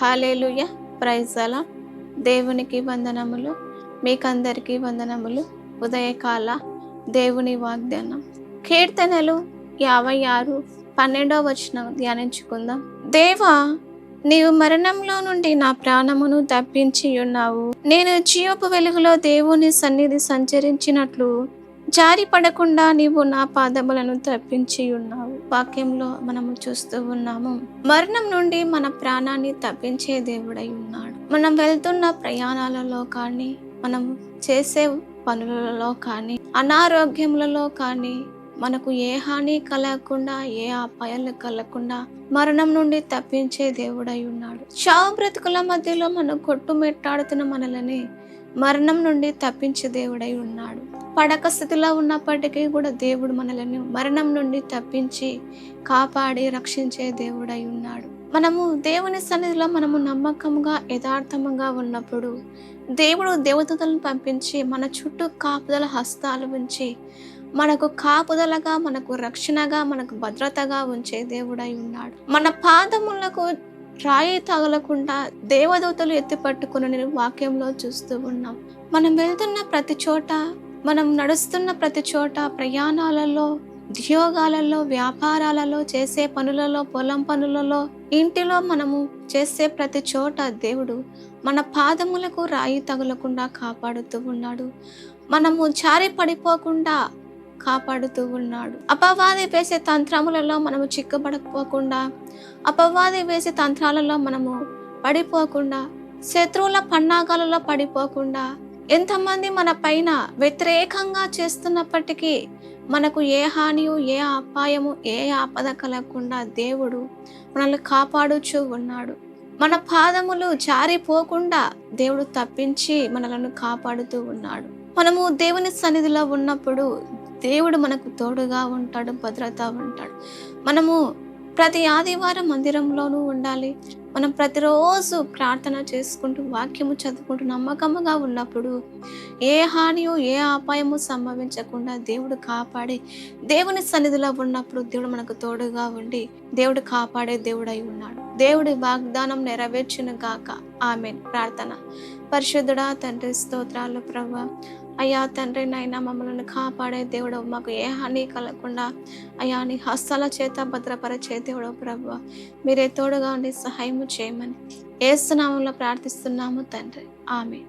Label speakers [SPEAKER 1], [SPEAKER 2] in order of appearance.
[SPEAKER 1] హల్లెలూయా. Praise అలా. దేవునికి వందనములు. మీకందరికీ వందనములు. ఉదయకాల దేవుని వాగ్దానం కీర్తనలు 56 12వ వచనం ధ్యానించుకుందాం. దేవా, నీవు మరణంలో నుండి నా ప్రాణమును తప్పించి ఉన్నావు. నేను జీవపు వెలుగులో దేవుని సన్నిధి సంచరించినట్లు జారి పడకుండా నీవు నా పాదములను తప్పించి ఉన్నావు. వాక్యంలో మనము చూస్తూ ఉన్నాము, మరణం నుండి మన ప్రాణాన్ని తప్పించే దేవుడై ఉన్నాడు. మనం వెళ్తున్న ప్రయాణాలలో కానీ, మనం చేసే పనులలో కానీ, అనారోగ్యములలో కానీ మనకు ఏ హాని కలగకుండా, ఏ అపాయాలు కలగకుండా మరణం నుండి తప్పించే దేవుడై ఉన్నాడు. చావు బ్రతుకుల మధ్యలో మనం కొట్టుమిట్టాడుతున్న మనలని మరణం నుండి తప్పించే దేవుడై ఉన్నాడు. పడక స్థితిలో ఉన్నప్పటికీ కూడా దేవుడు మనలను మరణం నుండి తప్పించి కాపాడి రక్షించే దేవుడై ఉన్నాడు. మనము దేవుని సన్నిధిలో మనము నమ్మకంగా యథార్థంగా ఉన్నప్పుడు దేవుడు దేవదూతలను పంపించి మన చుట్టూ కాపుదల హస్తాలు ఉంచి మనకు కాపుదలగా, మనకు రక్షణగా, మనకు భద్రతగా ఉంచే దేవుడై ఉన్నాడు. మన పాదములకు రాయి తగలకుండా దేవదూతలు ఎత్తి పట్టుకుని వాక్యంలో చూస్తూ ఉన్నాం. మనం వెళ్తున్న ప్రతి చోట, మనం నడుస్తున్న ప్రతి చోట, ప్రయాణాలలో, ఉద్యోగాలలో, వ్యాపారాలలో, చేసే పనులలో, పొలం పనులలో, ఇంటిలో మనము చేసే ప్రతి చోట దేవుడు మన పాదములకు రాయి తగలకుండా కాపాడుతూ ఉన్నాడు. మనము జారి పడిపోకుండా కాపాడుతూ ఉన్నాడు. అపవాది వేసే తంత్రములలో మనము చిక్కుబడకపోకుండా, అపవాది వేసే తంత్రాలలో మనము పడిపోకుండా, శత్రువుల పన్నాగాలలో పడిపోకుండా, ఎంతమంది మన పైన వ్యతిరేకంగా చేస్తున్నప్పటికీ మనకు ఏ హానియు, ఏ అపాయము, ఏ ఆపద కలగకుండా దేవుడు మనల్ని కాపాడుచూ ఉన్నాడు. మన పాదములు జారిపోకుండా దేవుడు తప్పించి మనలను కాపాడుతూ ఉన్నాడు. మనము దేవుని సన్నిధిలో ఉన్నప్పుడు దేవుడు మనకు తోడుగా ఉంటాడు, భద్రత ఉంటాడు. మనము ప్రతి ఆదివారం మందిరంలోనూ ఉండాలి. మనం ప్రతిరోజు ప్రార్థన చేసుకుంటూ, వాక్యము చదువుకుంటూ నమ్మకముగా ఉన్నప్పుడు ఏ హానియో, ఏ అపాయము సంభవించకుండా దేవుడు కాపాడి, దేవుని సన్నిధిలో ఉన్నప్పుడు దేవుడు మనకు తోడుగా ఉండి దేవుడు కాపాడే దేవుడై ఉన్నాడు. దేవుడి వాగ్దానం నెరవేర్చును గాక. ఆమేన్. ప్రార్థన. పరిశుద్ధుడా తండ్రి, స్తోత్రాలు ప్రభువా. అయ్యా తండ్రి, నైనా మమ్మల్ని కాపాడే దేవుడు, మాకు ఏ హాని కలగకుండా అయ్యా నీ హస్తాల చేత భద్రపరిచే దేవుడు ప్రభువా. మీరే తోడుగా ఉండి సహాయము చేయమని యేసు నామములో ప్రార్థిస్తున్నాము తండ్రి. ఆమేన్.